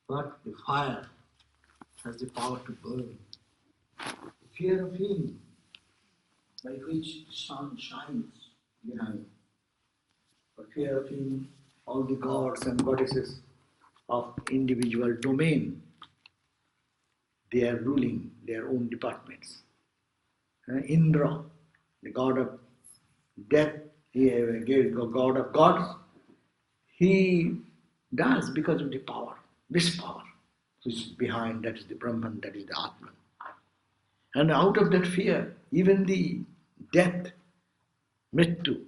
But the fire has the power to burn. The fear of him by which the sun shines behind. For fear of him, all the gods and goddesses of individual domain, they are ruling their own departments. Indra, the god of death, god of gods, he does because of the power, this power, which is behind, that is the Brahman, that is the Atman. And out of that fear, even the death, Mrityu,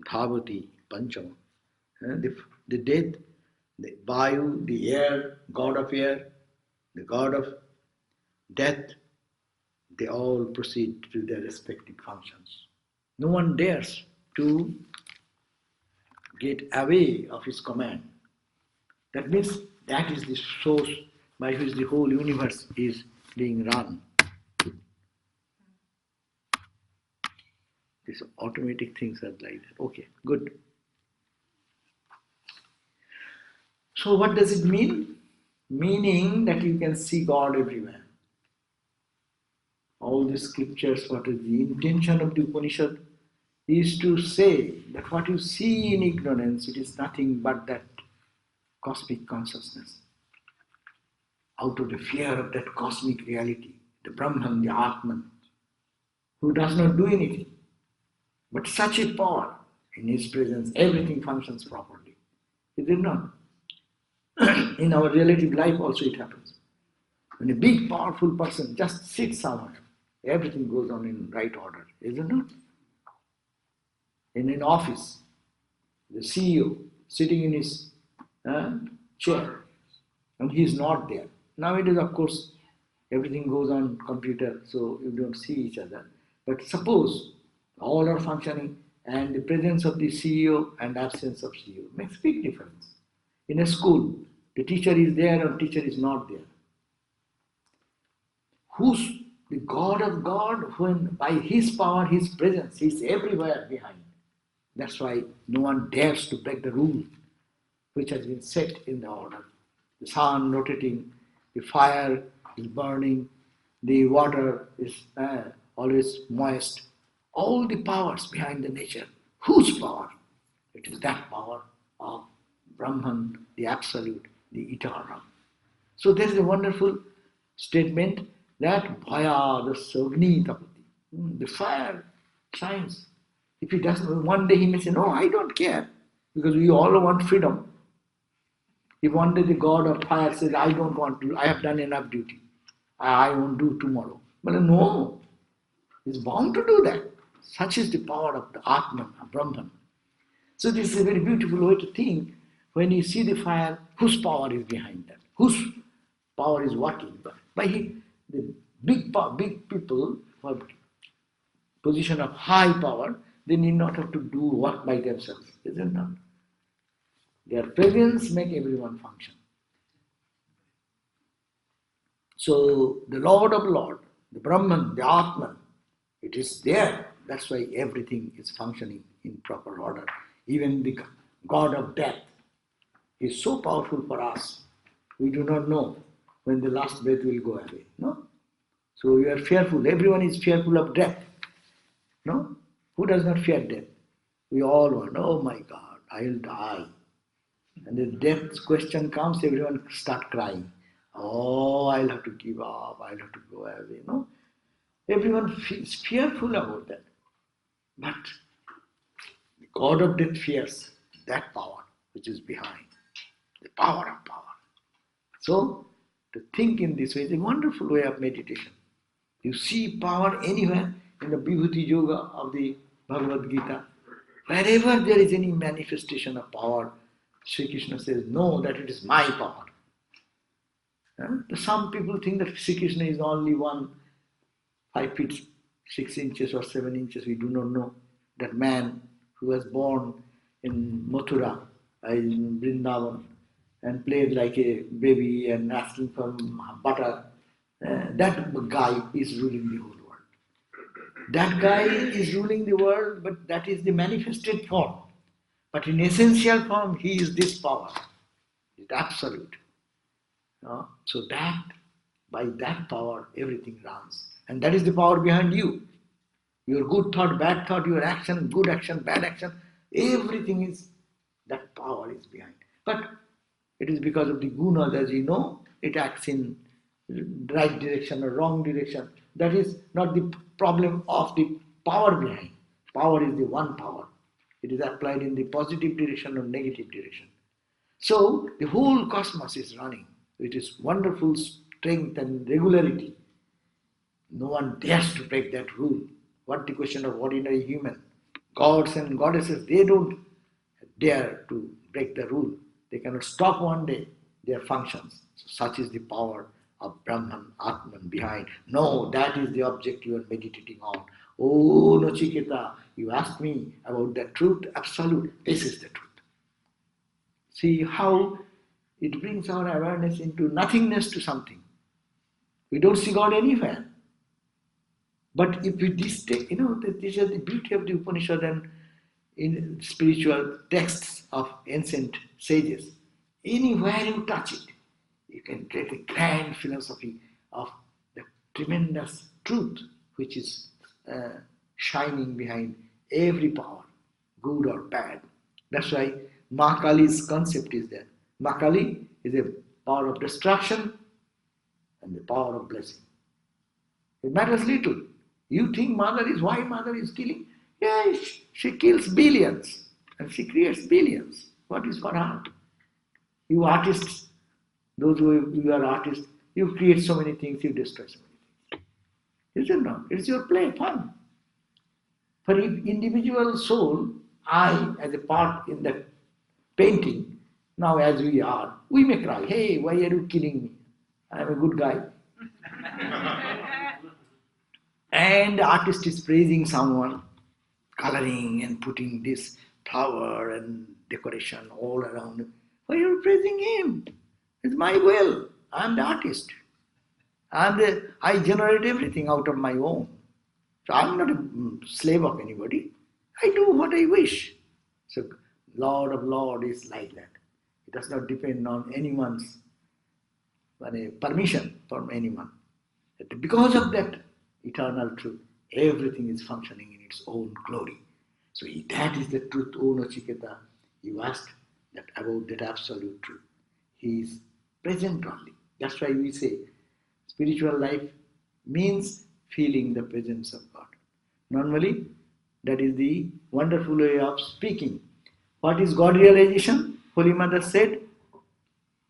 Dhavati, Panchama, the death, the Vayu, the air, the god of death, they all proceed to their respective functions. No one dares to get away of his command. That means that is the source by which the whole universe is being run. These automatic things are like that. Okay, good. So what does it mean? Meaning that you can see God everywhere. All the scriptures, what is the intention of the Upanishad, is to say that what you see in ignorance, it is nothing but that cosmic consciousness. Out of the fear of that cosmic reality, the Brahman, the Atman, who does not do anything, but such a power, in his presence, everything functions properly. Is it not? In our relative life also it happens. When a big powerful person just sits somewhere, everything goes on in right order, is it not? In an office, the CEO sitting in his chair, and he is not there. Nowadays, of course, everything goes on computer, so you don't see each other. But suppose all are functioning, and the presence of the CEO and absence of CEO makes big difference. In a school, the teacher is there or teacher is not there. Who's the God of God, when by his power, his presence, he is everywhere behind. That's why no one dares to break the rule which has been set in the order. The sun rotating, the fire is burning, the water is always moist. All the powers behind the nature. Whose power? It is that power of Brahman, the Absolute, the Eternal. So there is a wonderful statement that Bhaya, the Sagni Tapati, the fire shines. If he doesn't, one day he may say, no, I don't care, because we all want freedom. If one day the god of fire says, I don't want to, I have done enough duty, I won't do tomorrow. But no, he's bound to do that. Such is the power of the Atman, Brahman. So this is a very beautiful way to think. When you see the fire, whose power is behind that? Whose power is working? By the big people who have position of high power, they need not have to do work by themselves, is it not? Their presence make everyone function. So the Lord of Lord, the Brahman, the Atman, it is there. That's why everything is functioning in proper order. Even the God of death is so powerful for us. We do not know when the last breath will go away. No? So we are fearful. Everyone is fearful of death. No? Who does not fear death? We all want, oh my God, I'll die. And the death question comes, everyone start crying. Oh, I'll have to give up, I'll have to go away. No? Everyone feels fearful about that. But the God of death fears that power which is behind. The power of power. So, to think in this way is a wonderful way of meditation. You see power anywhere in the Vibhuti Yoga of the Bhagavad Gita. Wherever there is any manifestation of power, Sri Krishna says, no, that it is my power. Some people think that Sri Krishna is only 5 feet 6 inches or 7 inches, we do not know. That man who was born in Mathura, in Vrindavan, and played like a baby and asking for butter, that guy is ruling the whole world. That guy is ruling the world, but that is the manifested form. But in essential form, he is this power. It's absolute. So that, by that power, everything runs. And that is the power behind you. Your good thought, bad thought, your action, good action, bad action, everything is, that power is behind. But it is because of the gunas, as you know, it acts in right direction or wrong direction. That is not the problem of the power behind. Power is the one power. It is applied in the positive direction or negative direction. So the whole cosmos is running with its wonderful strength and regularity. No one dares to break that rule. What the question of ordinary human? Gods and goddesses, they don't dare to break the rule. They cannot stop one day their functions. Such is the power of Brahman, Atman behind. No, that is the object you are meditating on. Oh, Nachiketa, you asked me about the truth, absolute. This is the truth. See how it brings our awareness into nothingness to something. We don't see God anywhere. But if we this is the beauty of the Upanishad and in spiritual texts of ancient sages. Anywhere you touch it, you can get a grand philosophy of the tremendous truth which is shining behind every power, good or bad. That's why Mahakali's concept is there. Mahakali is a power of destruction and the power of blessing. It matters little. You think why mother is killing? Yeah, she kills billions and she creates billions. What is for her? You artists, those you are artists, you create so many things, you destroy so many things. Is it not? It's your play, fun. For individual soul, I, as a part in the painting, now as we are, we may cry, hey, why are you killing me? I am a good guy. And the artist is praising someone, coloring and putting this flower and decoration all around him. Why are you praising him? It's my will. I am the artist. I generate everything out of my own. So I'm not a slave of anybody. I do what I wish. So Lord of Lord is like that. It does not depend on anyone's permission from anyone. Because of that eternal truth, everything is functioning in its own glory. So that is the truth, O Nachiketa. You asked that about that absolute truth. He is present only. That's why we say spiritual life means feeling the presence of God. Normally, that is the wonderful way of speaking. What is God realization? Holy Mother said,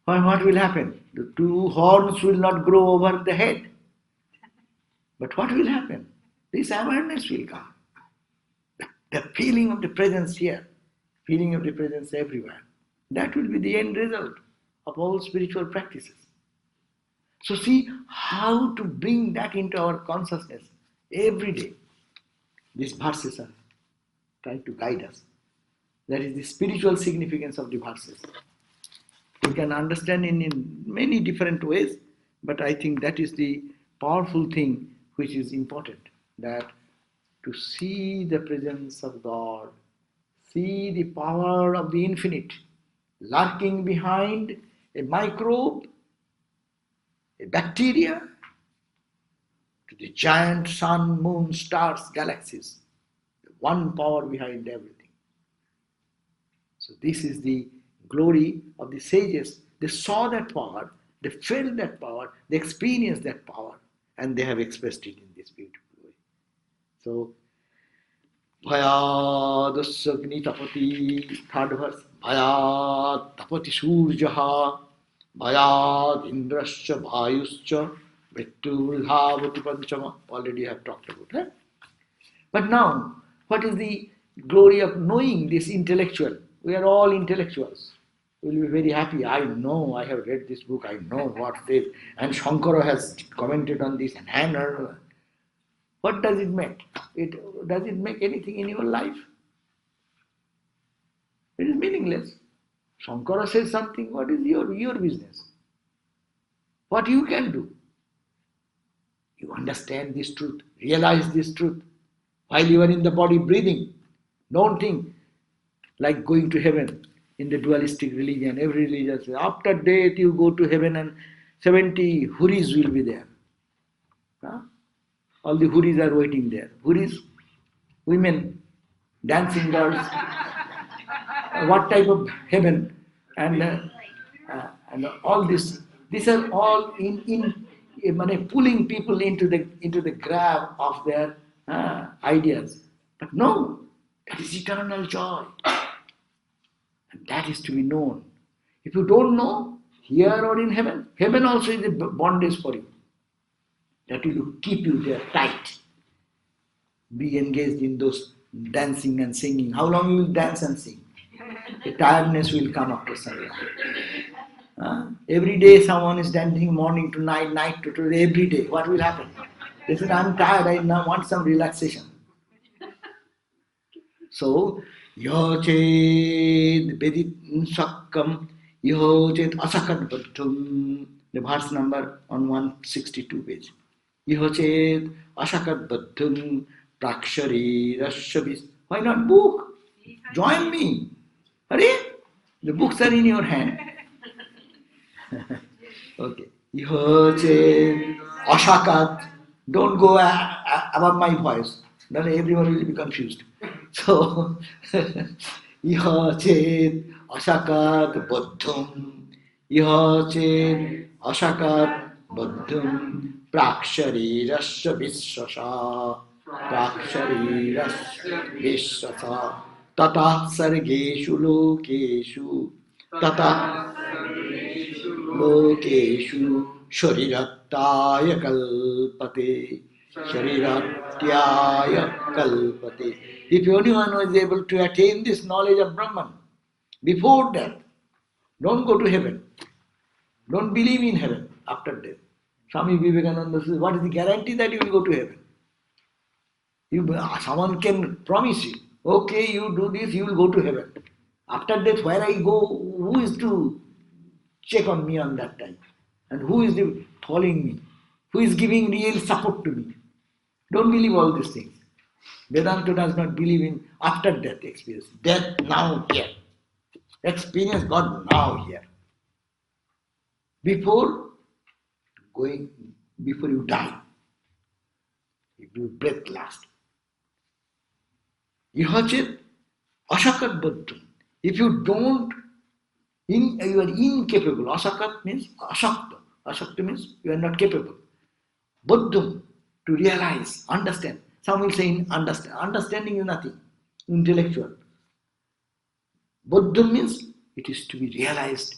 what will happen? The two horns will not grow over the head. But what will happen? This awareness will come. The feeling of the presence here, feeling of the presence everywhere. That will be the end result of all spiritual practices. So see how to bring that into our consciousness every day. These verses are trying to guide us. That is the spiritual significance of the verses. We can understand in many different ways, but I think that is the powerful thing which is important, that to see the presence of God, see the power of the infinite lurking behind a microbe, a bacteria, to the giant sun, moon, stars, galaxies, the one power behind everything. So this is the glory of the sages. They saw that power, they felt that power, they experienced that power, and they have expressed it in this beautiful way. So, Bhayadasya Agni Tapati, third verse, Bhayad Tapati Surjaha, Bhayad Indrasya Bhayuscha, Vetturudhavati Panchama. Already I have talked about that. But now, what is the glory of knowing this intellectual? We are all intellectuals. We will be very happy. I know, I have read this book, I know what this, and Shankara has commented on this, and what does it make? Does it make anything in your life? It is meaningless. Shankara says something, what is your business? What you can do? You understand this truth, realize this truth. While you are in the body breathing, don't think like going to heaven in the dualistic religion. Every religion says, after death you go to heaven and 70 huris will be there. All the huris are waiting there. Huris, women, dancing girls. What type of heaven? And all this. These are all pulling people into the grab of their ideas. But no, that is eternal joy. And that is to be known. If you don't know, here or in heaven, heaven also is a bondage for you. That will keep you there tight. Be engaged in those dancing and singing. How long you will dance and sing? The tiredness will come after some time. Every day someone is dancing morning to night, night to today, every day. What will happen? They said, I'm tired, I now want some relaxation. So, Yochid Bedit Sakkam, Yochid Asakat Bhattum, the verse number on 162 page. Yochid Asakat Bhattum, Prakshari Rashabis. Why not book? Join me. Hurry! The books are in your hand. Okay. Yochid Asakat. Don't go above my voice. Then everyone will be confused. So, Iha chet asakat buddhum, Iha chet asakat buddhum, praksharirasya vishwasa, praksharirasya vishwasa, tata sargeshu lokeshu, tata lokeshu, sharirataya kalpate. Shariratya kalpate. If anyone was able to attain this knowledge of Brahman before death, don't go to heaven. Don't believe in heaven after death. Swami Vivekananda says, what is the guarantee that you will go to heaven? Someone can promise you, okay, you do this, you will go to heaven. After death, where I go, who is to check on me on that time? And who is following me? Who is giving real support to me? Don't believe all these things. Vedanta does not believe in after death experience. Death now here. Experience God now here. Before you die. If your breath last. Ihachit asakat buddhum. If you don't, you are incapable. Asakat means asakta. Asakta means you are not capable. Buddhum, to realize, understand. Some will say understand. Understanding is nothing. Intellectual. Buddhum means it is to be realized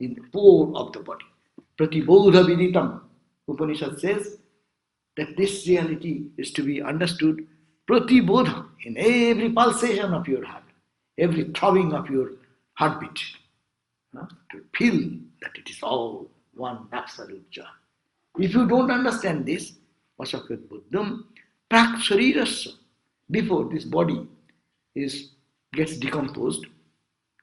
in the core of the body. Pratibodha viditam. Upanishad says that this reality is to be understood pratibodha in every pulsation of your heart, every throbbing of your heartbeat. To feel that it is all one absolute joy. If you don't understand this, Asakat Buddham, Prak Sharirasya, before this body gets decomposed,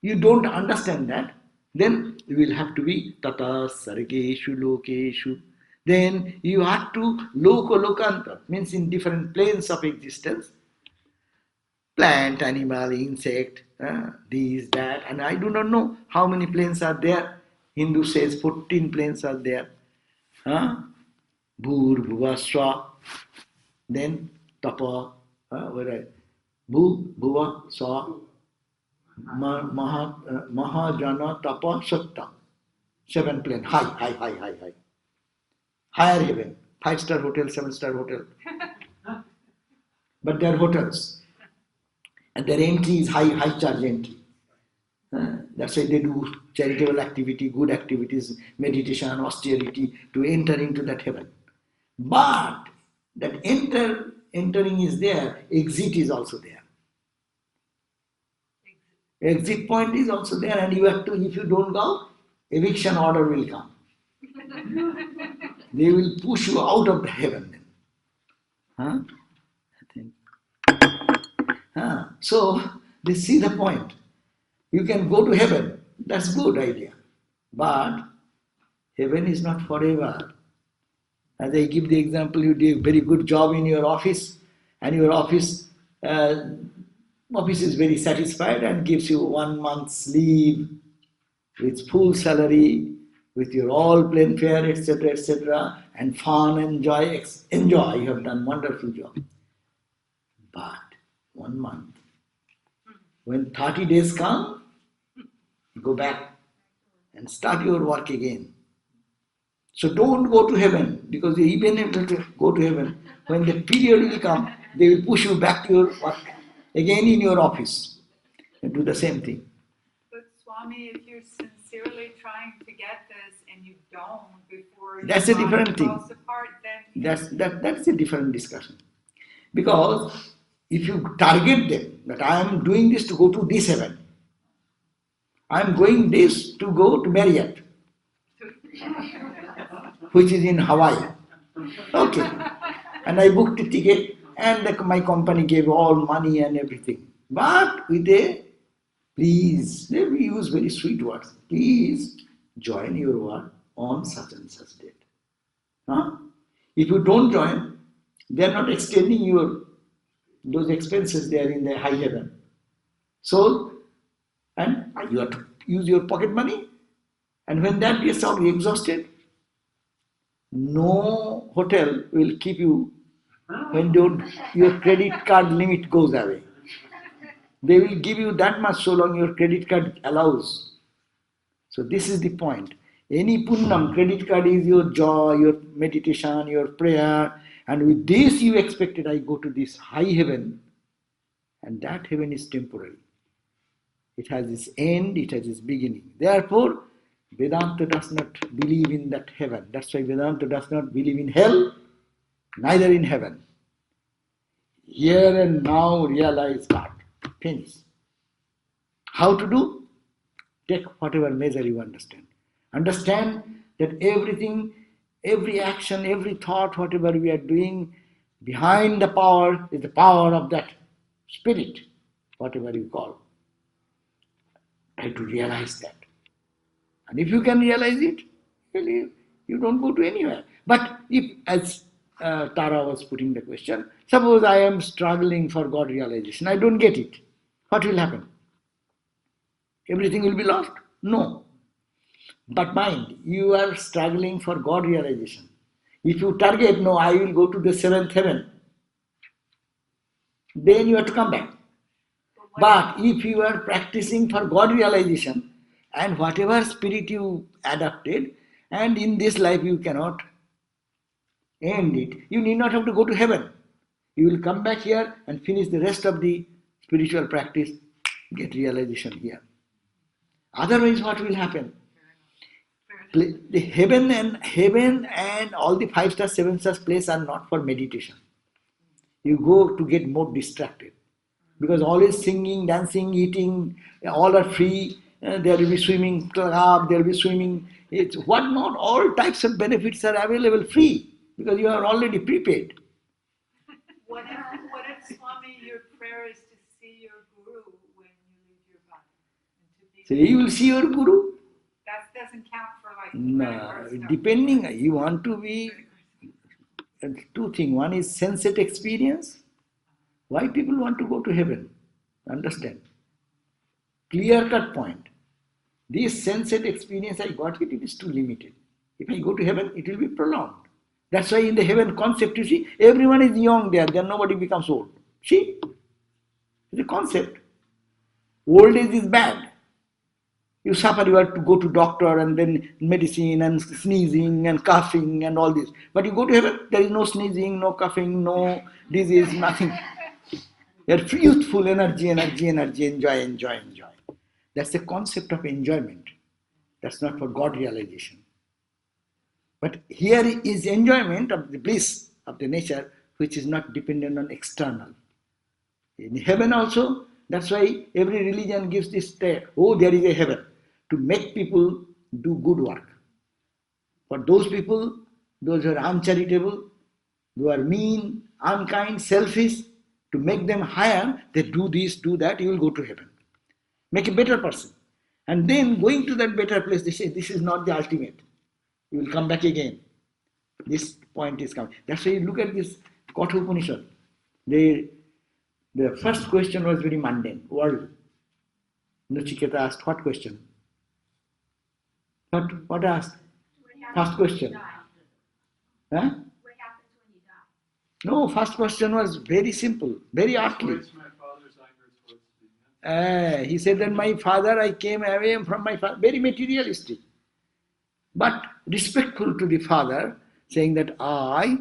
you don't understand that, then you will have to be Tata Sargeshu Lokeshu. Then you have to Lokanta, means in different planes of existence, plant, animal, insect, this, that, and I do not know how many planes are there. Hindu says 14 planes are there. Bhur, Bhuva, Swa, then Tapa, Bhu, Bhuva, Swa, Mahajana, Tapa, Satta. 7 planes, high. Higher heaven, 5-star hotel, 7-star hotel. But they are hotels. And their entry is high charge entry. That's why they do charitable activity, good activities, meditation, austerity to enter into that heaven. But that entering is there, exit is also there. Exit point is also there, and you have to, if you don't go, eviction order will come. They will push you out of the heaven then. So, they see the point. You can go to heaven, that's good idea. But heaven is not forever. As I give the example, you do a very good job in your office, and your office is very satisfied and gives you 1 month's leave with full salary, with your all plain fare, etc., and fun and joy, enjoy. You have done wonderful job. But 1 month, when 30 days come, go back and start your work again. So don't go to heaven, because even if you go to heaven, when the period will come, they will push you back to your work again in your office and do the same thing. But Swami, if you're sincerely trying to get this and you don't before that's your a different body thing. falls apart, then That's a different discussion. Because if you target them that I am doing this to go to this heaven, I am going this to go to Marriott, which is in Hawaii. Okay. And I booked a ticket and my company gave all money and everything. But with a please, they use very sweet words. Please join your work on such and such date. Huh? If you don't join, they are not extending your those expenses there in the high heaven. So, and you have to use your pocket money, and when that gets out exhausted, no hotel will keep you when your credit card limit goes away. They will give you that much so long your credit card allows. So this is the point. Any punnam, credit card is your joy, your meditation, your prayer, and with this you expected I go to this high heaven, and that heaven is temporary. It has its end, it has its beginning. Therefore, Vedanta does not believe in that heaven. That's why Vedanta does not believe in hell, neither in heaven. Here and now realize God. Finish. How to do? Take whatever measure you understand. Understand that everything, every action, every thought, whatever we are doing, behind the power is the power of that spirit, whatever you call. Try to realize that. And if you can realize it, really, you don't go to anywhere. But if, as Tara was putting the question, suppose I am struggling for God realization, I don't get it. What will happen? Everything will be lost? No. But mind, you are struggling for God realization. If you target, no, I will go to the seventh heaven, then you have to come back. But if you are practicing for God realization, and whatever spirit you adopted, and in this life you cannot end it, you need not have to go to heaven. You will come back here and finish the rest of the spiritual practice, get realization here. Otherwise, what will happen? The heaven and all the 5-star, 7-star places are not for meditation. You go to get more distracted. Because always singing, dancing, eating, all are free. There will be swimming club, there will be swimming. It's what not, all types of benefits are available free because you are already prepaid. What if Swami, your prayer is to see your guru when you leave your body? So you will see your guru? That doesn't count for like No, depending, you want to be, two things. One is sensate experience. Why people want to go to heaven? Understand? Clear-cut point. This sensate experience I got it is too limited. If I go to heaven, it will be prolonged. That's why in the heaven concept, you see, everyone is young there, then nobody becomes old. See? It's a concept. Old age is bad. You suffer, you have to go to doctor and then medicine and sneezing and coughing and all this. But you go to heaven, there is no sneezing, no coughing, no disease, nothing. You are youthful, energy, enjoy. That's the concept of enjoyment. That's not for God realization. But here is enjoyment of the bliss of the nature which is not dependent on external. In heaven also, that's why every religion gives this, oh, there is a heaven, to make people do good work. For those people, those who are uncharitable, who are mean, unkind, selfish, to make them higher, they do this, do that, you will go to heaven. Make a better person. And then going to that better place, they say, this is not the ultimate. You will come back again. This point is coming. That's why you look at this Kathopanishad. The first question was very mundane. World. Nachiketa asked, what question? What asked? First question. Huh? What happens when you die? No, first question was very simple, very earthly. He said that my father, I came away from my father, very materialistic. But respectful to the father, saying that I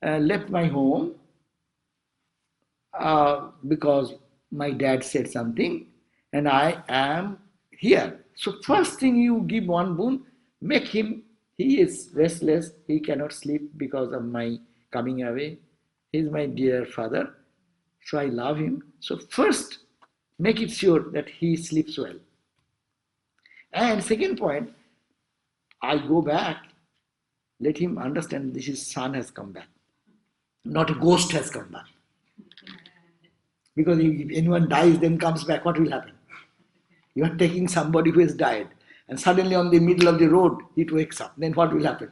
left my home because my dad said something and I am here. So first thing you give one boon, make him, he is restless, he cannot sleep because of my coming away. He is my dear father, so I love him. So first, make it sure that he sleeps well. And second point, I go back, let him understand this his son has come back, not a ghost has come back. Because if anyone dies, then comes back, what will happen? You are taking somebody who has died, and suddenly on the middle of the road, it wakes up. Then what will happen?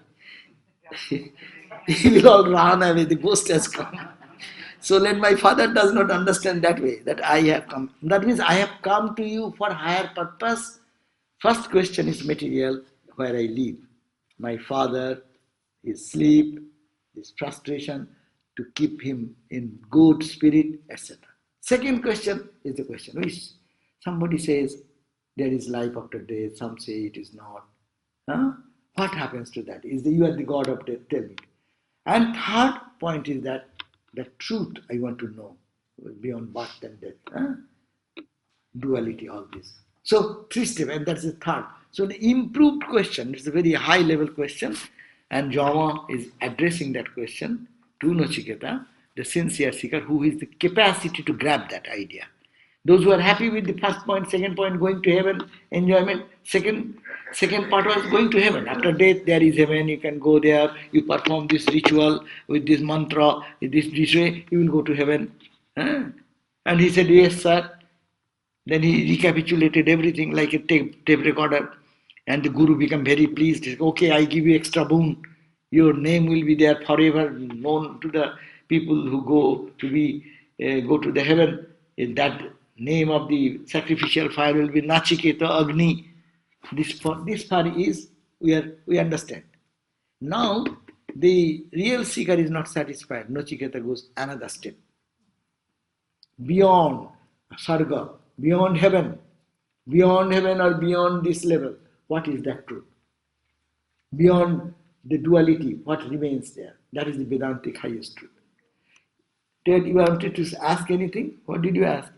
He will all run away, the ghost has come. So let my father does not understand that way, that I have come. That means I have come to you for higher purpose. First question is material, where I live. My father, his sleep, his frustration, to keep him in good spirit, etc. Second question is the question which somebody says there is life after death, some say it is not. Huh? What happens to that? You are the God of death, tell me. And third point is that the truth I want to know beyond birth and death. Huh? Duality, all this. So three steps, and that's the third. So the improved question, it's a very high level question, and Jama is addressing that question to Nachiketa, the sincere seeker, who has the capacity to grab that idea. Those who are happy with the first point, second point, going to heaven, enjoyment. Second part was going to heaven. After death, there is heaven. You can go there. You perform this ritual with this mantra, with this way, you will go to heaven. Huh? And he said, yes, sir. Then he recapitulated everything like a tape recorder. And the Guru became very pleased. He said, okay, I give you extra boon. Your name will be there forever, known to the people who go to the heaven. That name of the sacrificial fire will be Nachiketa Agni. This far is we understand. Now the real seeker is not satisfied. Nachiketa goes another step. Beyond Sarga, beyond heaven or beyond this level, what is that truth? Beyond the duality, what remains there? That is the Vedantic highest truth. Ted, you wanted to ask anything? What did you ask?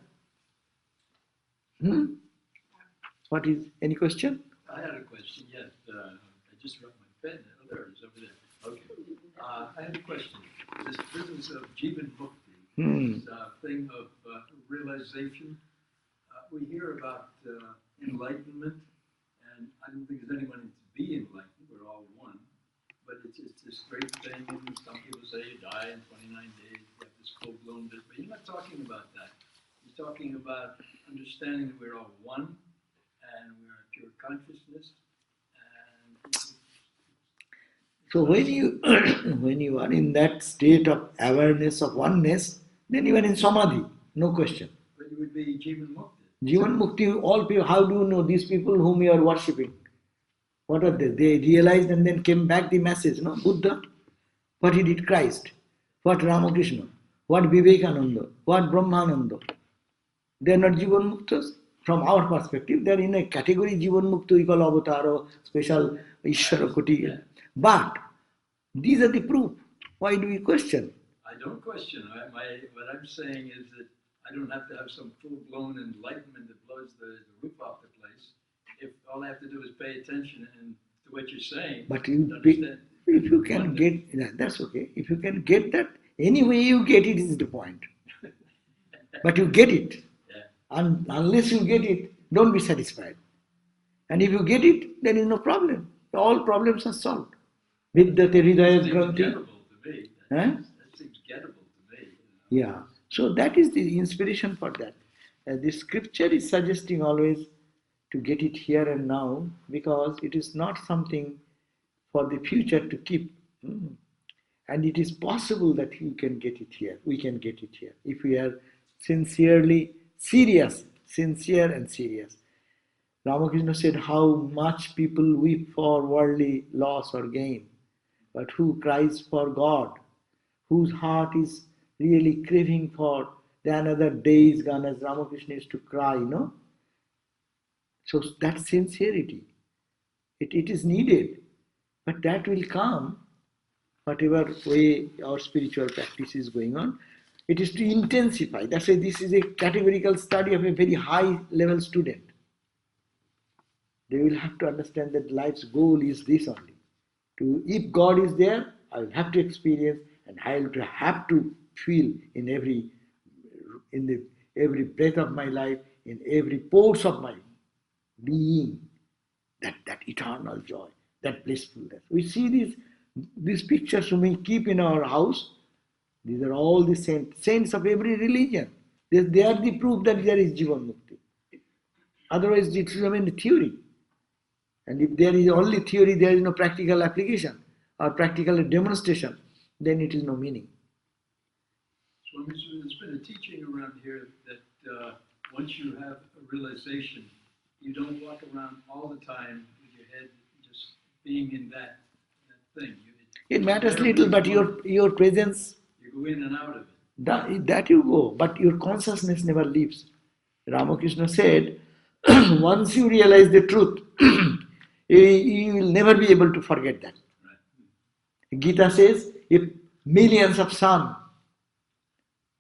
What is, any question? I had a question, yes. I just dropped my pen. Oh, there it is, over there. Okay. I had a question. This business of Jivan Mukti, this thing of realization, we hear about enlightenment, and I don't think there's anyone to be enlightened. We're all one. But it's this great thing, and some people say you die in 29 days, you have this full-blown bit, but you're not talking about that. You're talking about understanding that we're all one, and we're a pure consciousness. And so when you are in that state of awareness of oneness, then you are in samadhi, no question. But it would be Jivan Mukti. Jivan Mukti, all people, how do you know these people whom you are worshipping? What are they? They realized and then came back the message, no? Buddha. What he did Christ? What Ramakrishna? What Vivekananda? What Brahmananda? They are not Jivan Muktas. From our perspective, they are in a category Jivan Mukta, we call Avatara, special Ishvara Koti. Yeah. But these are the proof. Why do we question? I don't question. What I'm saying is that I don't have to have some full-blown enlightenment that blows the roof off the place. If all I have to do is pay attention and to what you're saying, but if you can get, that's okay. If you can get that, any way you get it is the point. But you get it. Yeah. And unless you get it, don't be satisfied. And if you get it, then is no problem. All problems are solved. Vidyate Hridaya Granthi. That seems gettable to me. Yeah. So that is the inspiration for that. The scripture is suggesting always to get it here and now, because it is not something for the future to keep. And it is possible that you can get it here. We can get it here. If we are sincere and serious. Ramakrishna said how much people weep for worldly loss or gain, but who cries for God, whose heart is really craving for the another day is gone, as Ramakrishna used to cry, So that sincerity, it is needed, but that will come whatever way our spiritual practice is going on. It is to intensify. That's why this is a categorical study of a very high level student. They will have to understand that life's goal is this only. If God is there, I will have to experience and I will have to feel in every breath of my life, in every pulse of my being, that eternal joy, that blissfulness. We see these pictures we keep in our house. These are all the saints of every religion. They are the proof that there is Jivan Mukti. Otherwise, it is only theory. And if there is only theory, there is no practical application or practical demonstration, then it is no meaning. Swami, so there's been a teaching around here that once you have a realization, you don't walk around all the time with your head just being in that thing. It matters little, but your presence, you go in and out of it. That you go, but your consciousness never leaves. Ramakrishna said, once you realize the truth, you will never be able to forget that. Right. Gita says, if millions of sun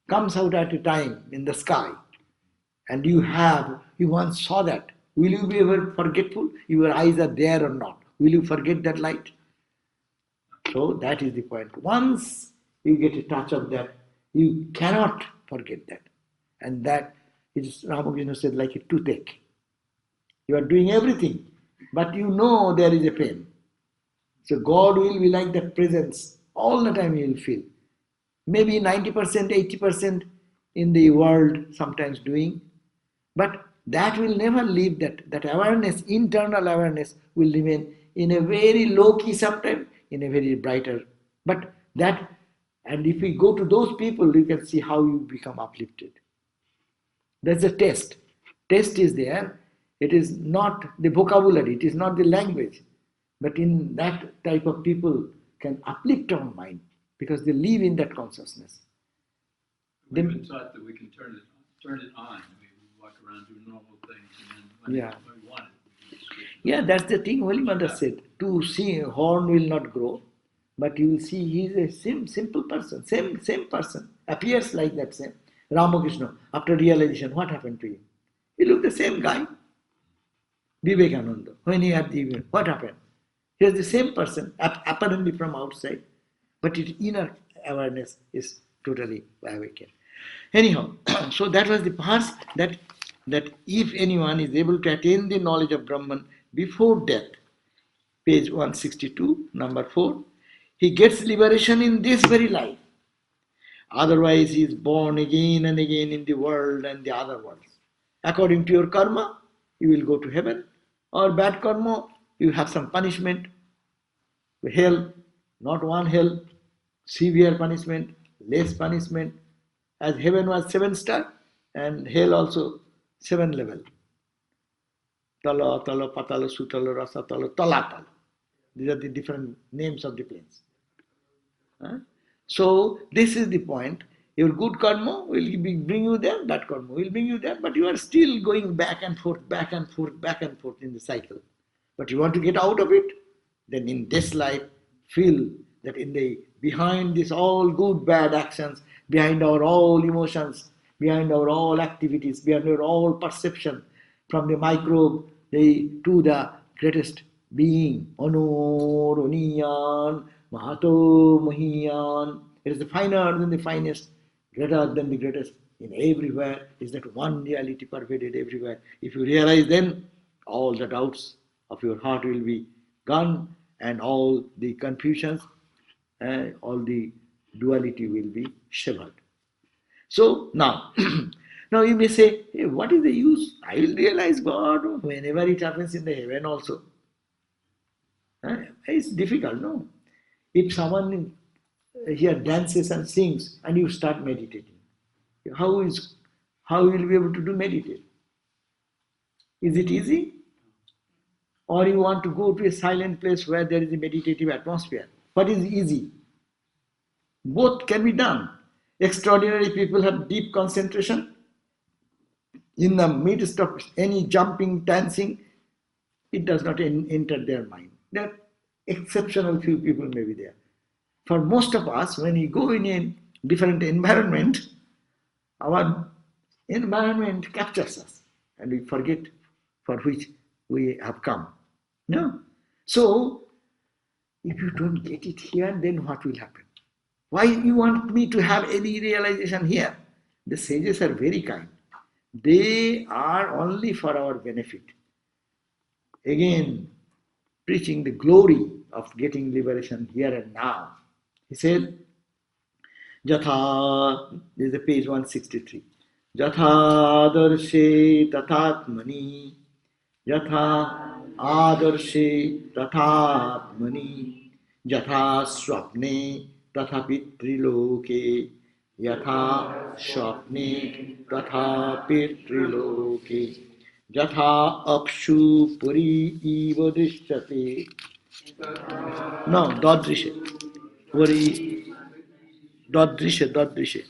comes out at a time in the sky, and you once saw that, will you be ever forgetful? Your eyes are there or not? Will you forget that light? So that is the point. Once you get a touch of that, you cannot forget that. And that is, Ramakrishna said, like a toothache. You are doing everything, but you know there is a pain. So God will be like that presence. All the time you will feel. Maybe 90%, 80% in the world sometimes doing. But that will never leave that awareness, internal awareness will remain in a very low key sometimes, in a very brighter. But that, and if we go to those people, you can see how you become uplifted. That's a test. Test is there. It is not the vocabulary, it is not the language. But in that type of people can uplift our mind because they live in that consciousness. We've been taught that we can turn it on. We walk around, do normal things, and then when we want it, yeah, that's the thing Holy Mother said. To see, horn will not grow, but you will see he is a simple person, same person, appears like that same. Ramakrishna, after realization, what happened to him? He looked the same guy. Vivekananda, when he had the event, what happened? He was the same person, apparently from outside, but his inner awareness is totally awakened. Anyhow, so that was the past that if anyone is able to attain the knowledge of Brahman before death, page 162, number 4, he gets liberation in this very life. Otherwise, he is born again and again in the world and the other worlds. According to your karma, you will go to heaven, or bad karma, you have some punishment, hell, not one hell, severe punishment, less punishment. As heaven was 7-star, and hell also 7 level. Tala, Tala, Patala, Sutala, Rasa, Tala, Talatala. These are the different names of the planes. So this is the point. Your good karma will bring you there, bad karma will bring you there, but you are still going back and forth, back and forth, back and forth in the cycle. But you want to get out of it, then in this life, feel that behind this all good, bad actions, behind our all emotions, behind our all activities, behind our all perception, from the microbe to the greatest being, Anor, Oniyan, Mahato, Mahiyan. It is the finer than the finest, greater than the greatest. In everywhere is that one reality pervaded everywhere. If you realize, then all the doubts of your heart will be gone, and all the confusions and all the duality will be severed. So now, now you may say, hey, what is the use? I will realize God whenever it happens in the heaven also. It's difficult, no? If someone here dances and sings and you start meditating, how you will be able to do meditate? Is it easy? or you want to go to a silent place where there is a meditative atmosphere. What is easy? Both can be done. Extraordinary people have deep concentration. In the midst of any jumping, dancing, it does not enter their mind. There are exceptional few people may be there. For most of us, when we go in a different environment, our environment captures us and we forget for which we have come. No? So, if you don't get it here, then what will happen? Why you want me to have any realization here? The sages are very kind. They are only for our benefit. Again, preaching the glory of getting liberation here and now. He said, Jatha, this is page 163. Jatha darshe tathatmani, Jatha adarshe tathatmani, Jatha swapne tatha pitriloke, Yatha swapne tatha pitriloke, Jatha apshu puri iva drishyate. No, dadrishe. Puri dadrishe.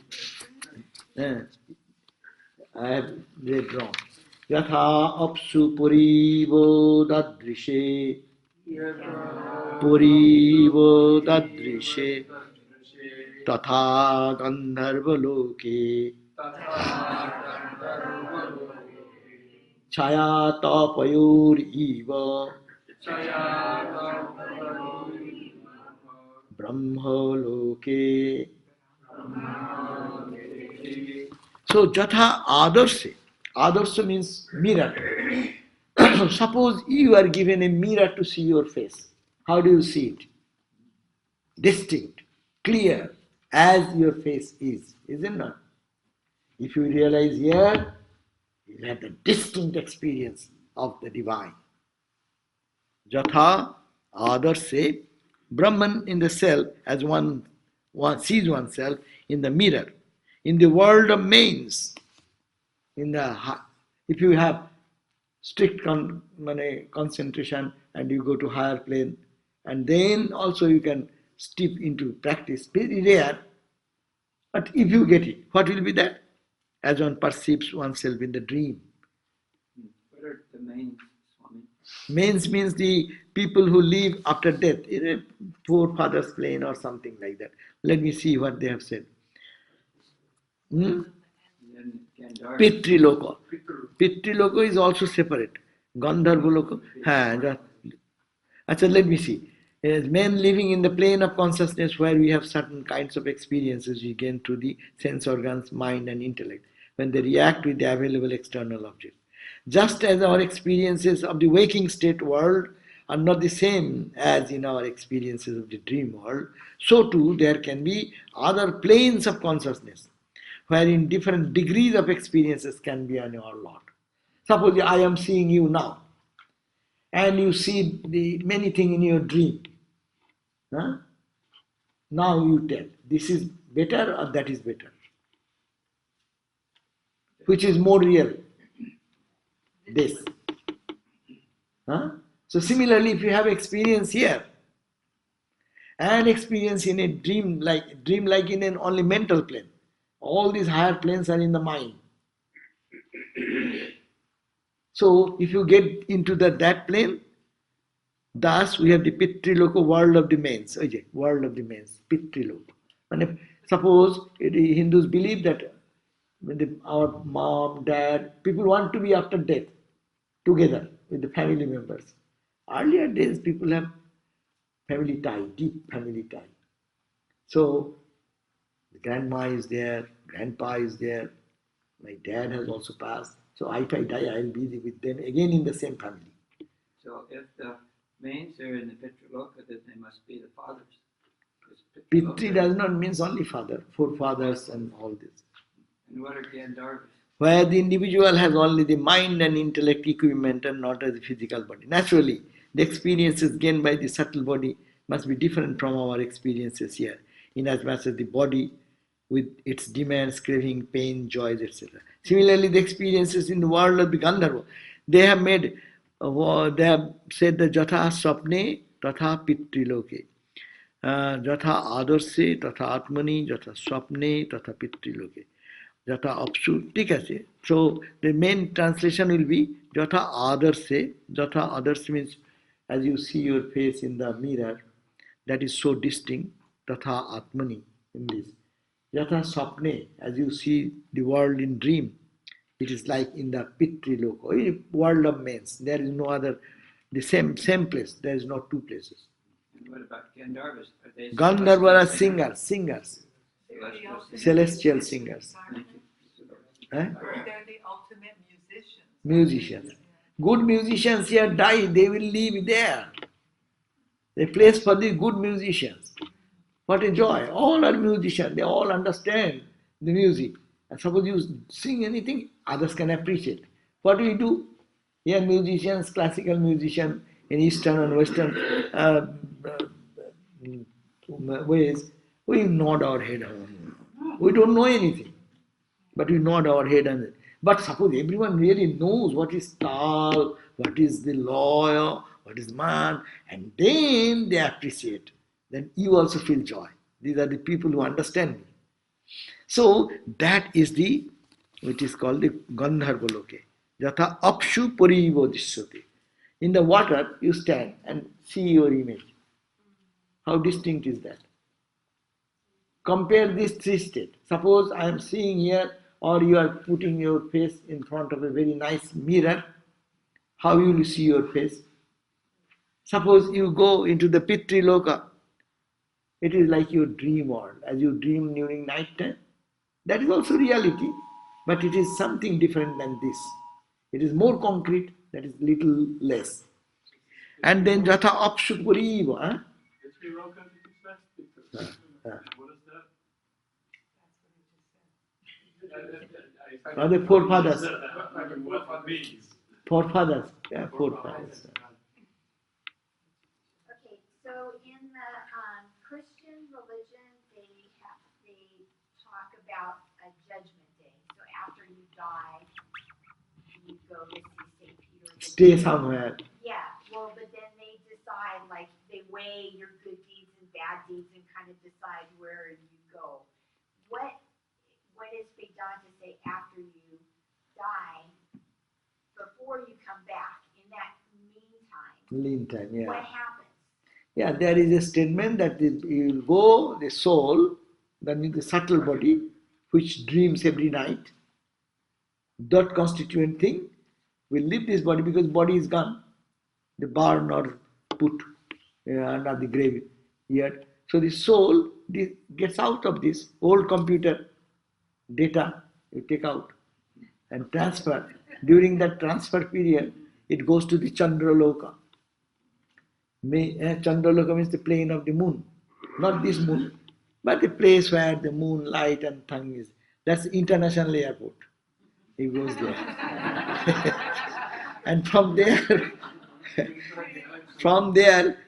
I have read wrong. Yatha apsu purivo dadrishe. Purivo dadrishe. Tatha gandharva loke. Chaya tapayur iva. Brahma loke. So, Jatha Adarsha. Adarsha means mirror. Suppose you are given a mirror to see your face. How do you see it? Distinct, clear, as your face is it not? If you realize here, you have the distinct experience of the divine. Jatha Adarsha, Brahman in the self, as one sees oneself in the mirror. In the world of mains, if you have strict concentration and you go to higher plane, and then also you can step into practice, very rare. But if you get it, what will be that? As one perceives oneself in the dream. What are the mains, Swami? Mains means the people who live after death, in a forefathers plane or something like that. Let me see what they have said. Pitriloka. Pitriloka is also separate. Gandharva loka. Let me see. As men living in the plane of consciousness where we have certain kinds of experiences we gain through the sense organs, mind and intellect when they react with the available external objects. Just as our experiences of the waking state world are not the same as in our experiences of the dream world, so too there can be other planes of consciousness wherein different degrees of experiences can be on your lot. Suppose I am seeing you now, and you see the many things in your dream. Now you tell, this is better or that is better. Which is more real? This. So similarly, if you have experience here, and experience in a dream like in an only mental plane, all these higher planes are in the mind. So if you get into that plane, thus we have the Pitriloka, world of the mains. World of the mains, Pitriloka. And if, suppose the Hindus believe that our mom, dad, people want to be after death together with the family members. Earlier days people have family tie, deep family tie. So the grandma is there, grandpa is there, my dad has also passed. So if I die, I will be with them again in the same family. So if the mains are in the Pitriloka, then they must be the fathers. Pitri does not mean only father, forefathers and all this. And what are Gandharvas? Where the individual has only the mind and intellect equipment and not as a physical body. Naturally, the experiences gained by the subtle body must be different from our experiences here, inasmuch as the body with its demands, craving, pain, joys, etc. Similarly, the experiences in the world of the Gandharva, they have made they have said the Jatha Swapne Tatha Pitriloke. Jatha Adarse Tatha Atmani Jatha Swapne Tatha Pitriloke. Jatha Apsu. ठीक है. So the main translation will be Jatha Adarse. Jatha Adarse means as you see your face in the mirror, that is so distinct. Tatha Atmani in this. Jatha Swapne, as you see the world in dream, it is like in the Pitri Loko, world of men. There is no other, the same place. There is not two places. And what about Gandharvas? Are they Gandharva are celestial singers, Celestial celestial singers. Thank you. Eh? They're the ultimate musicians. Musicians. Good musicians here die, they will live there. The place for the good musicians. What a joy. All are musicians, they all understand the music. And suppose you sing anything, others can appreciate. What do we do? Here musicians, classical musicians in Eastern and Western ways, we nod our head. We don't know anything, but we nod our head. But suppose everyone really knows what is tal, what is the lawyer, what is man, and then they appreciate. Then you also feel joy. These are the people who understand me. So that is the, which is called the Gandharva Loke. Jatha apshu parivo dishyate. In the water, you stand and see your image. How distinct is that? Compare these three states. Suppose I am seeing here, or you are putting your face in front of a very nice mirror. How will you see your face? Suppose you go into the Pitri Loka. It is like your dream world, as you dream during night time. That is also reality, but it is something different than this. It is more concrete, that is little less. And then Jatha Apshupuriva. What is that? Are the forefathers? What means? Forefathers. Yeah, forefathers. Okay, so in the Christian religion, they talk about a judgment day. So after you die, you go to see St. Peter. Stay somewhere. Yeah, well, but then they decide, like, they weigh your good deeds and bad deeds and kind of decide where you go. What does Vedanta say after you die, before you come back, in that meantime? Yeah. What happens? Yeah, there is a statement that you will go, the soul, that means the subtle body, which dreams every night, that constituent thing, will leave this body because body is gone. The barn or put under the grave yet. So the soul gets out of this old computer data, you take out and transfer. During that transfer period, it goes to the Chandraloka. Chandraloka means the plane of the moon. Not this moon, but the place where the moon, light and thing is. That's the international airport. He goes there. And from there,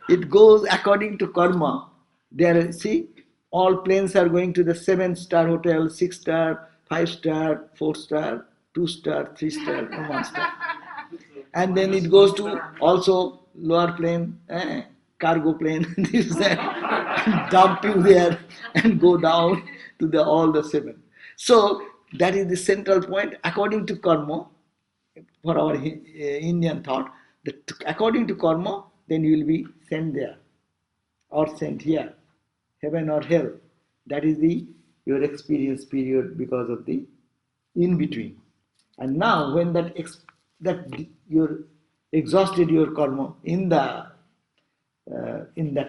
it goes according to karma. There, see, all planes are going to the 7-star hotel, 6-star, 5-star, 4-star, 2-star, 3-star, no 1-star. And then it goes to also lower plane, cargo plane, this that, dump you there and go down to all the 7. So that is the central point. According to karma, for our Indian thought, that according to karma, then you will be sent there or sent here, heaven or hell. That is your experience period because of the in between. And now when that you're exhausted your karma in that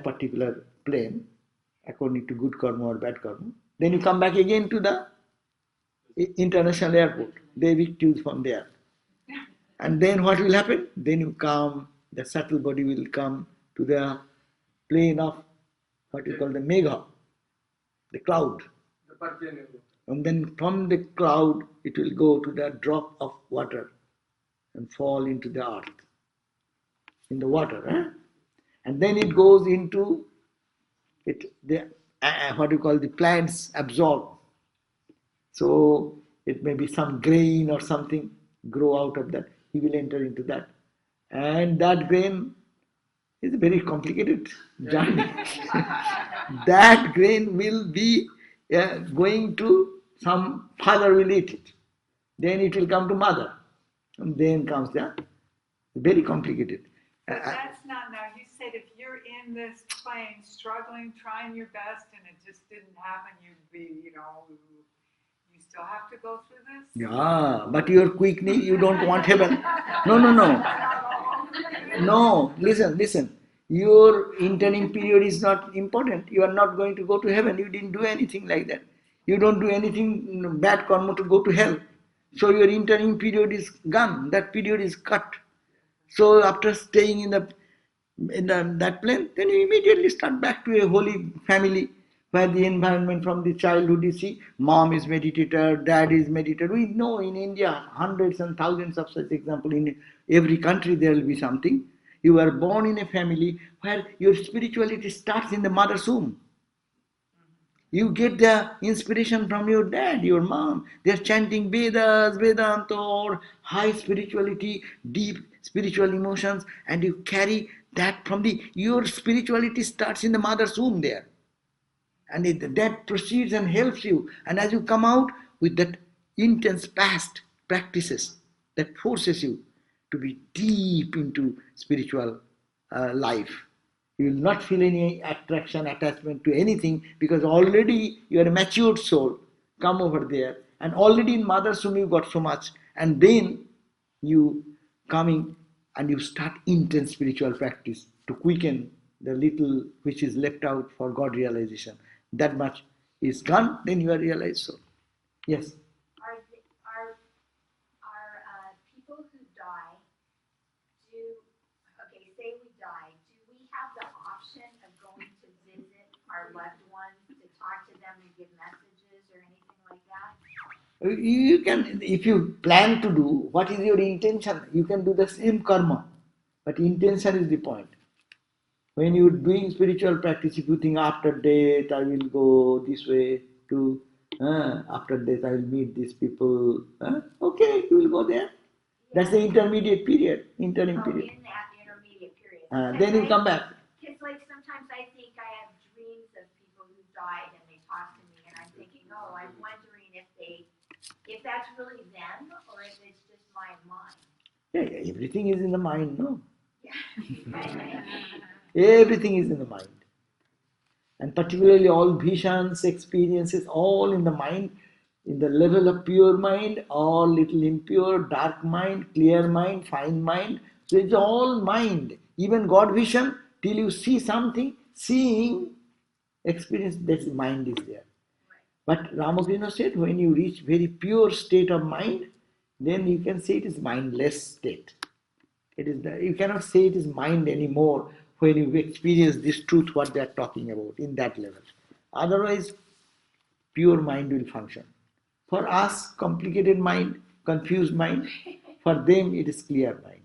particular plane, according to good karma or bad karma, then you come back again to the international airport. They evict you from there. And then what will happen? Then you come, the subtle body will come to the plane of what you call the megha, the cloud. And then from the cloud, it will go to the drop of water and fall into the earth, in the water. And then it goes into what you call the plants absorb. So it may be some grain or something grow out of that. He will enter into that. And that grain is a very complicated journey. That grain will be going to some father will eat it. Then it will come to mother. And then comes the very complicated. But that's not now. You said if you're in this plane, struggling, trying your best, and it just didn't happen, you'd be, you still have to go through this? Yeah, but you're quick, you don't want heaven. No, no, no. No, listen. Your interim period is not important. You are not going to go to heaven. You didn't do anything like that. You don't do anything bad karma to go to hell. So your interim period is gone. That period is cut. So after staying in that plane, then you immediately start back to a holy family where the environment from the childhood you see, mom is meditator, dad is meditator. We know in India hundreds and thousands of such examples. In every country there will be something. You are born in a family where your spirituality starts in the mother's womb. You get the inspiration from your dad, your mom. They're chanting Vedas, Vedanta, or high spirituality, deep spiritual emotions, and you carry that from your spirituality starts in the mother's womb there. And that proceeds and helps you. And as you come out with that intense past practices, that forces you to be deep into spiritual life. You will not feel any attraction, attachment to anything because already you are a matured soul. Come over there. And already in mother's womb you got so much. And then you coming and you start intense spiritual practice to quicken the little which is left out for God realization. That much is gone, then you are realized soul. Yes. Are people who die, say we die, do we have the option of going to visit our loved ones, to talk to them and give messages or anything like that? You can, if you plan to do, what is your intention? You can do the same karma. But intention is the point. When you're doing spiritual practice, if you think after death I will go this way to, after death I will meet these people, okay, you will go there. That's the intermediate period, interim period. In that intermediate period. Then you come back. Because sometimes I think I have dreams of people who died and they talk to me and I'm thinking, I'm wondering if that's really them or if it's just my mind. Yeah, everything is in the mind, no? Yeah. Everything is in the mind. And particularly all visions, experiences, all in the mind, in the level of pure mind, all little impure, dark mind, clear mind, fine mind. So it's all mind. Even God vision, till you see something, seeing experience, that mind is there. But Ramakrishna said, when you reach very pure state of mind, then you can say it is mindless state. You cannot say it is mind anymore when you experience this truth, what they are talking about, in that level. Otherwise, pure mind will function. For us, complicated mind, confused mind. For them, it is clear mind.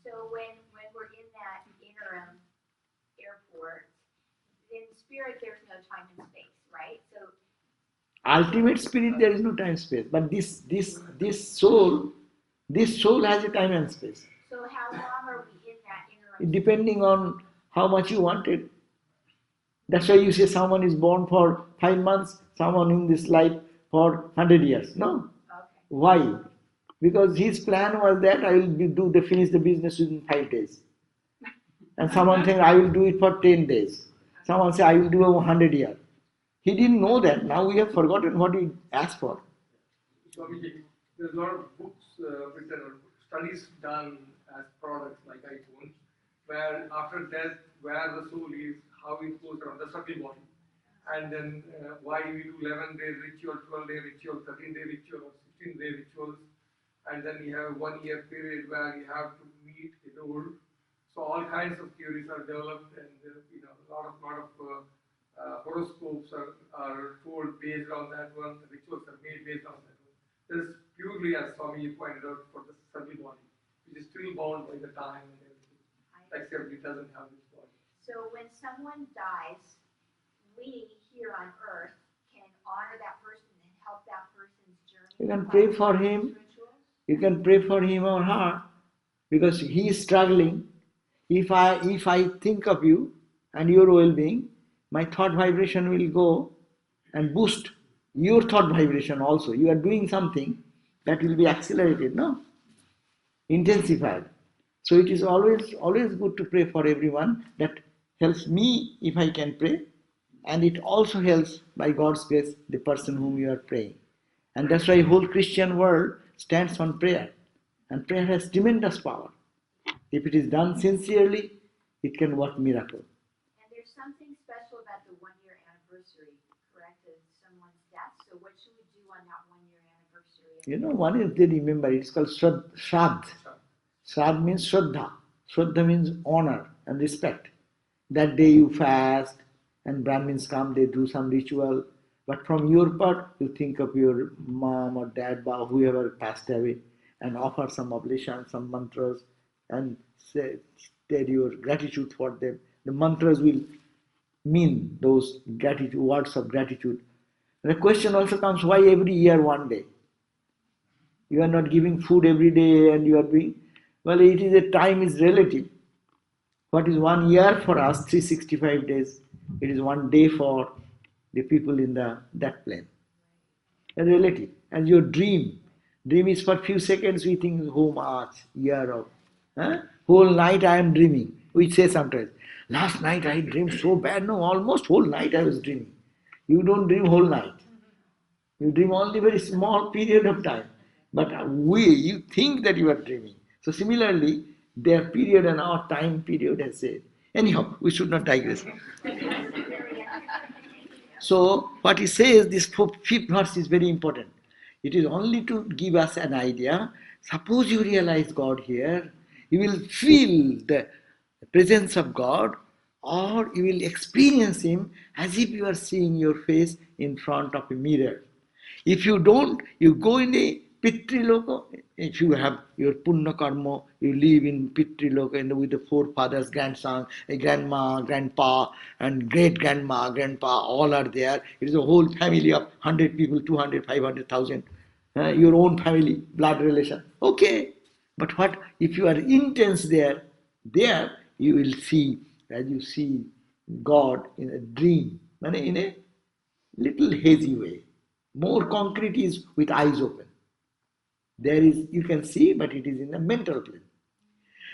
So when we're in that interim airport, in spirit there's no time and space, right? So ultimate spirit, there is no time space. But this soul has a time and space. So how long are we in that interim? Depending on how much you want it. That's why you say someone is born for 5 months, someone in this life for 100 years. No. Okay. Why? Because his plan was that I will finish the business within 5 days. And someone saying I will do it for 10 days. Someone say I will do 100 years. He didn't know that. Now we have forgotten what he asked for. Swamiji, there's a lot of books written or studies done as products like iPhones, where after death, where the soul is, how it goes around the subtle body, and then why we do 11-day ritual, 12-day ritual, 13-day ritual, or 16-day rituals, and then we have a 1-year period where we have to meet a goal. So all kinds of theories are developed, and a lot of horoscopes are told based on that one. The rituals are made based on that one. This purely, as Swami pointed out, for the subtle body, which is still bound by the time and everything, except it doesn't have this body. So when someone dies, we here on earth can honor that person and help that person's journey. You can pray for him. You can pray for him or her. because he is struggling. If I think of you and your well-being, my thought vibration will go and boost your thought vibration also. You are doing something that will be accelerated, no? Intensified. So it is always good to pray for everyone. That helps me if I can pray, and it also helps by God's grace the person whom you are praying. And that's why whole Christian world stands on prayer. And prayer has tremendous power. If it is done sincerely, it can work miracle. And there's something special about the 1 year anniversary, correct, of someone's death. So what should we do on that 1 year anniversary? You know, one is they remember, it's called Shraddha. Shraddha means Shraddha. Shraddha means honor and respect. That day you fast and Brahmins come, they do some ritual. But from your part, you think of your mom or dad or whoever passed away and offer some oblation, some mantras, and say your gratitude for them. The mantras will mean those gratitude words of gratitude. And the question also comes, why every year one day? You are not giving food every day and you are doing, well, it is a time is relative. What is 1 year for us, 365 days, it is 1 day for the people in that plane. A relative. And your dream is for few seconds we think, oh much, year of, whole night I am dreaming. We say sometimes, last night I dreamed so bad, no, almost whole night I was dreaming. You don't dream whole night. You dream only very small period of time. But you think that you are dreaming. So similarly, their period and our time period has said. Anyhow, we should not digress. So what he says, this fifth verse is very important. It is only to give us an idea. Suppose you realize God here, you will feel the presence of God, or you will experience Him as if you are seeing your face in front of a mirror. If you don't, you go in the Pitri Loka. If you have your Punna Karma, you live in Pitri Loka with the forefathers, grandson, grandma, grandpa, and great grandma, grandpa, all are there. It is a whole family of 100 people, 200, 500,000. Your own family, blood relation. Okay. But what if you are intense there you will see, as you see God in a dream, in a little hazy way. More concrete is with eyes open. There is, you can see, but it is in the mental plane.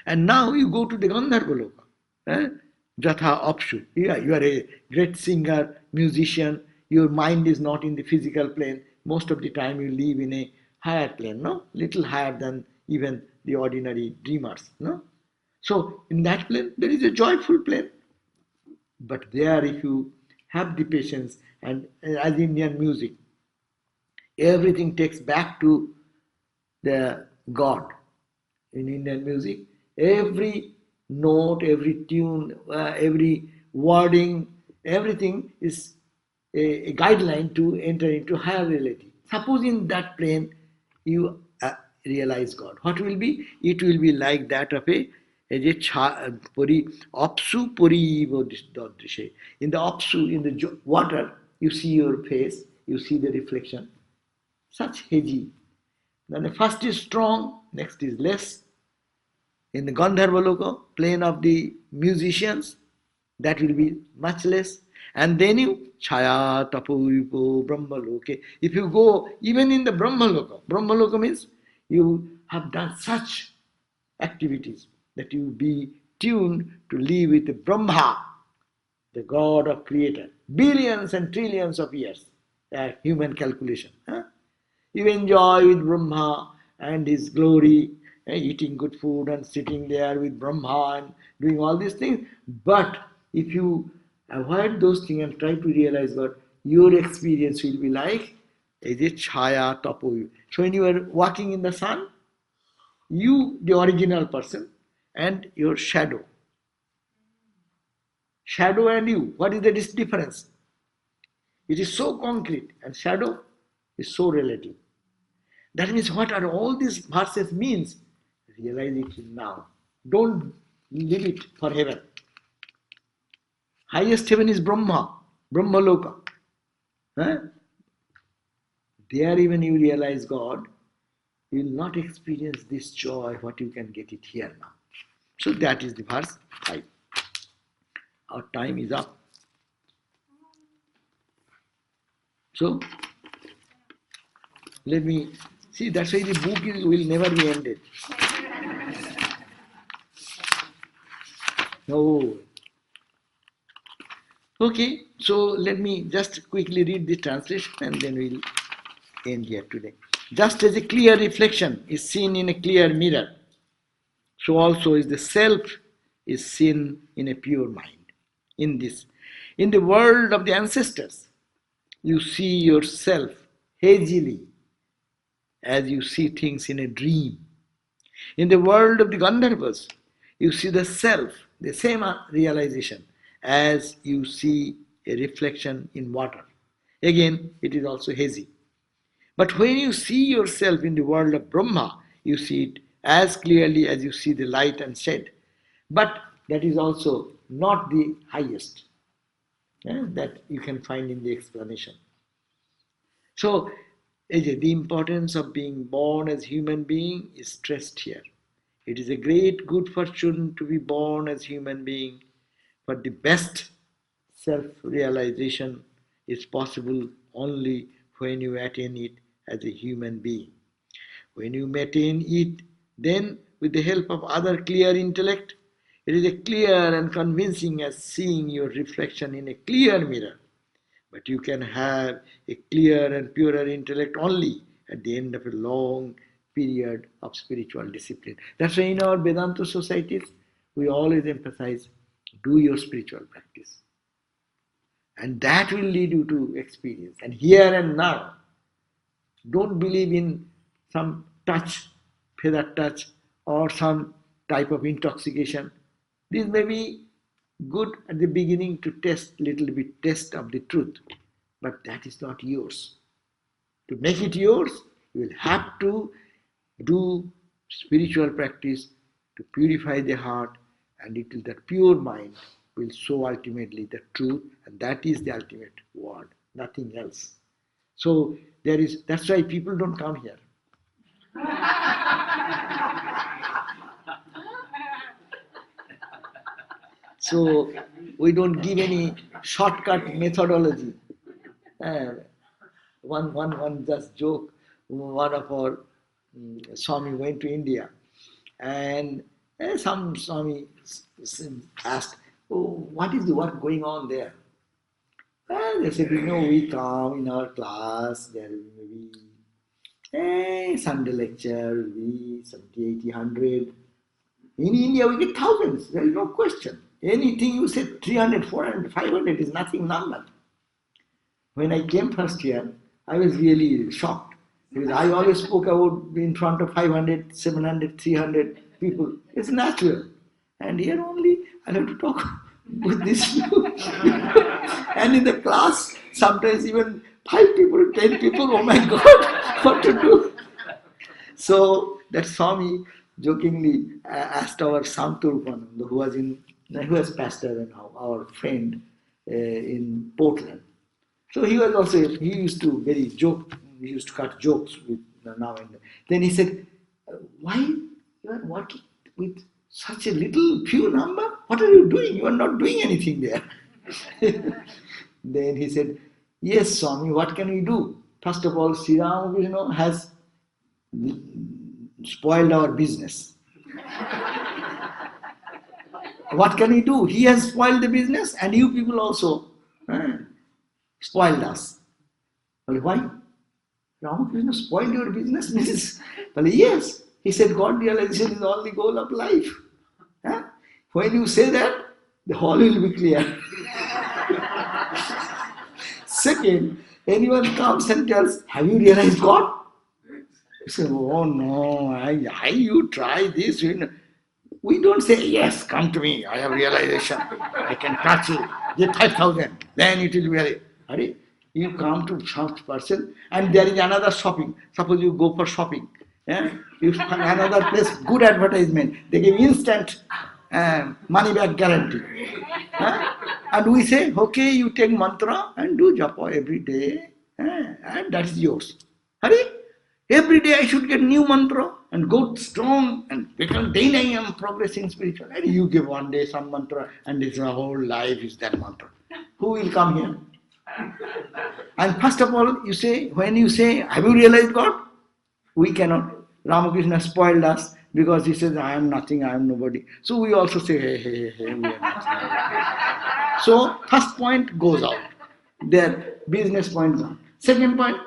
And now you go to the Gandharva Loka. Jatha Apshu. Yeah, you are a great singer, musician. Your mind is not in the physical plane. Most of the time you live in a higher plane, no? Little higher than even the ordinary dreamers, no? So in that plane, there is a joyful plane. But there, if you have the patience, and as Indian music, everything takes back to the God. In Indian music, every note, every tune, every wording, everything is a guideline to enter into higher reality. Suppose in that plane you realize God. What will be? It will be like that of a Apsu Puri Drishe. In the Apsu, in the water, you see your face, you see the reflection. Such hazy. Then the first is strong, next is less. In the Gandharva Loka, plane of the musicians, that will be much less. And then you, Chaya, Tapo, Brahma Loka. If you go even in the Brahma Loka means you have done such activities that you be tuned to live with the Brahma, the God of Creator, billions and trillions of years, human calculation. You enjoy with Brahma and his glory, eating good food and sitting there with Brahma and doing all these things. But if you avoid those things and try to realize God, your experience will be like a chaya tapo. So when you are walking in the sun, you, the original person, and your shadow. Shadow and you, what is the difference? It is so concrete, and shadow is so relative. That means what are all these verses means? Realize it now. Don't leave it for heaven. Highest heaven is Brahma Loka. There even you realize God you will not experience this joy, what you can get it here now. So that is the verse 5. Our time is up. So, let me see, that's why the book will never be ended. No. Okay, so let me just quickly read the translation and then we'll end here today. Just as a clear reflection is seen in a clear mirror, so also is the self is seen in a pure mind. In the world of the ancestors, you see yourself hazily as you see things in a dream. In the world of the Gandharvas, you see the self, the same realization, as you see a reflection in water. Again, it is also hazy. But when you see yourself in the world of Brahma, you see it as clearly as you see the light and shade. But that is also not the highest that you can find in the explanation. So, the importance of being born as human being is stressed here. It is a great good fortune to be born as human being, but the best self-realization is possible only when you attain it as a human being. When you attain it, then with the help of other clear intellect, it is as clear and convincing as seeing your reflection in a clear mirror. But you can have a clear and purer intellect only at the end of a long period of spiritual discipline. That's why in our Vedanta societies, we always emphasize, do your spiritual practice. And that will lead you to experience. And here and now, don't believe in some touch, feather touch, or some type of intoxication. This may be good at the beginning to test little bit test of the truth, but that is not yours. To make it yours, you will have to do spiritual practice to purify the heart, and it is that pure mind will show ultimately the truth, and that is the ultimate word, nothing else. So that's why people don't come here. So we don't give any shortcut methodology. One just joke. One of our Swami went to India, and some Swami asked, "Oh, what is the work going on there?" They said, we come in our class, there will be Sunday lecture, will be 70, 80, 100. In India, we get thousands, there is no question. Anything you say 300, 400, 500 is nothing number. When I came first here, I was really shocked. Because I always spoke about in front of 500, 700, 300 people. It's natural. And here only I have to talk with these people. And in the class, sometimes even 5 people, 10 people, oh my God, what to do? So that Swami jokingly asked our Santurpananda, who was pastor and our friend in Portland. So he used to cut jokes with now and then. Then he said, why you are working with such a little few number? What are you doing? You are not doing anything there. Then he said, yes, Swami, what can we do? First of all, Sri Ramakrishna has spoiled our business. What can he do? He has spoiled the business, and you people also spoiled us. Well, why? Ramakrishna spoiled your business? Well, yes. He said God realization is the only goal of life. When you say that, the whole will be clear. Second, anyone comes and tells, have you realized God? You say, oh no, you try this. We don't say, yes, come to me, I have realization. I can touch you, get 5,000, then it will be ready. You come to such person and there is another shopping. Suppose you go for shopping. You find another place, good advertisement. They give instant money back guarantee. And we say, okay, you take mantra and do japa every day. And that is yours. Every day I should get new mantra and go strong, and because then I am progressing spiritually. And you give one day some mantra and it's a whole life is that mantra. Who will come here? And first of all, you say, when you say, have you realized God? We cannot. Ramakrishna spoiled us because he says, I am nothing, I am nobody. So we also say, hey, we are nothing. So first point goes out. Their business point gone. Second point,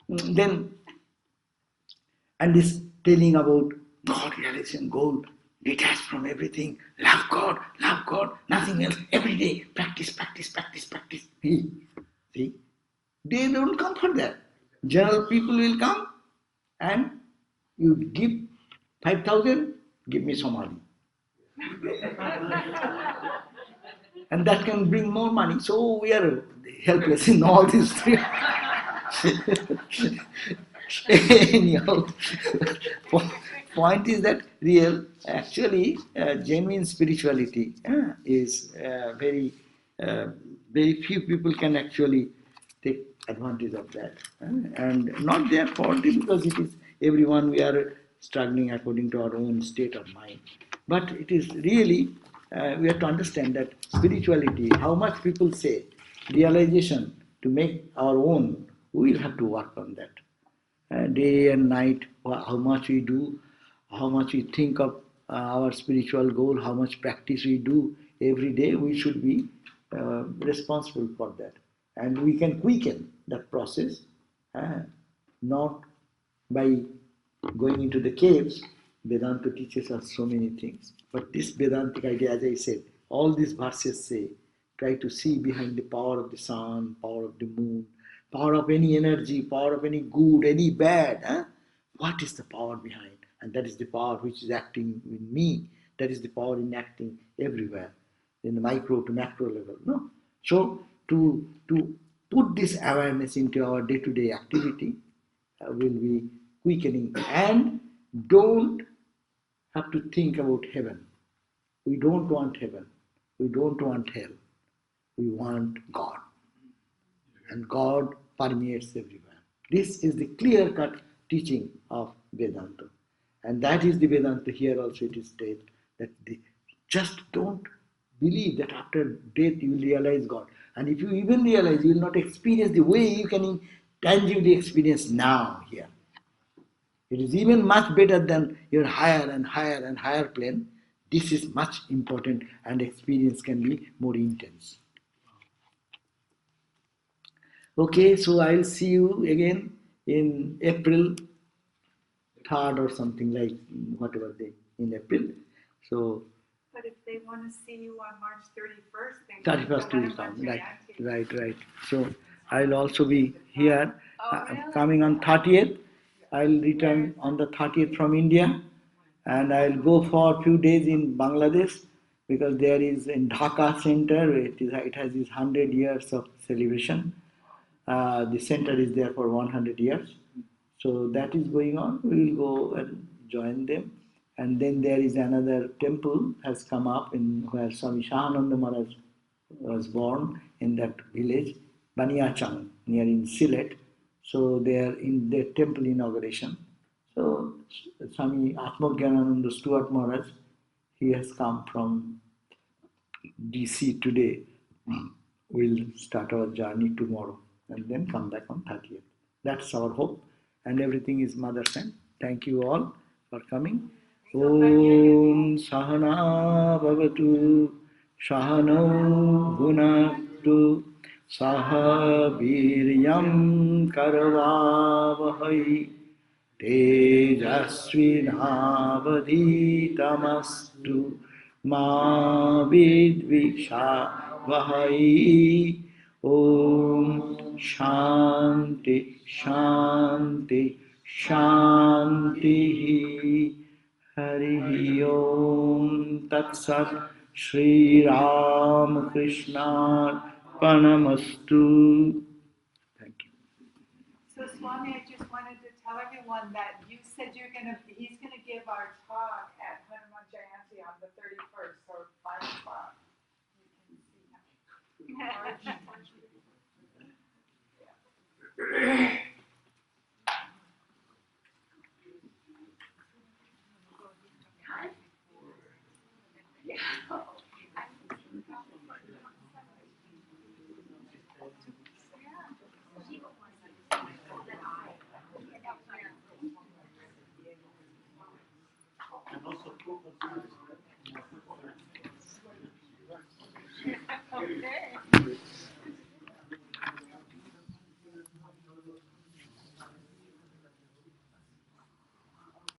then, and this telling about God realization, goal, detached from everything, love God, nothing else, every day, practice. See, they don't come for that. General people will come and you give 5,000, give me Somali. And that can bring more money. So we are helpless in all these three. Anyhow, point is that actually, genuine spirituality is very few people can actually take advantage of that. And not their fault because it is everyone we are struggling according to our own state of mind. But it is really, we have to understand that spirituality, how much people say, realization to make our own, we will have to work on that. Day and night, how much we do, how much we think of our spiritual goal, how much practice we do every day, we should be responsible for that. And we can quicken that process, not by going into the caves. Vedanta teaches us so many things. But this Vedantic idea, as I said, all these verses say, try to see behind the power of the sun, power of the moon, power of any energy, power of any good, any bad. What is the power behind? And that is the power which is acting in me. That is the power in acting everywhere, in the micro to macro level. No? So to put this awareness into our day-to-day activity will be quickening. And don't have to think about heaven. We don't want heaven. We don't want hell. We want God. And God permeates everywhere. This is the clear-cut teaching of Vedanta. And that is the Vedanta here also it is stated that just don't believe that after death you will realize God. And if you even realize, you will not experience the way you can tangibly experience now here. It is even much better than your higher and higher plane. This is much important and experience can be more intense. Okay, so I'll see you again in April 3rd or something like whatever day in April. So. But if they want to see you on March 31st, they 31st will come. Right. So I'll also be here. Really? Coming on 30th. I'll return on the 30th from India, and I'll go for a few days in Bangladesh because there is in Dhaka center. It has its 100 years of celebration. The center is there for 100 years. So that is going on. We will go and join them. And then there is another temple has come up in where Swami Sarvadevananda Maharaj was born in that village, Baniachang, near in Sylhet. So they are in the temple inauguration. So Swami Atmagyanananda Stuart Maharaj, he has come from DC today. We'll start our journey tomorrow and then come back on 30th. That's our hope. And everything is Mother sent. Thank you all for coming. Om Sahana Bhavatu Sahano Bhunaktu Saha Viryam Karavavahai Tejasvinavadhitamastu Ma Vidvishavahai. Om Shanti Hari Om Tat Sat Shri Ram Krishna Panamastu. Thank you. So Swami, I just wanted to tell everyone that you said he's gonna give our talk at Hanuman Jayanti on the 31st, so 5 o'clock. You can see him. And also,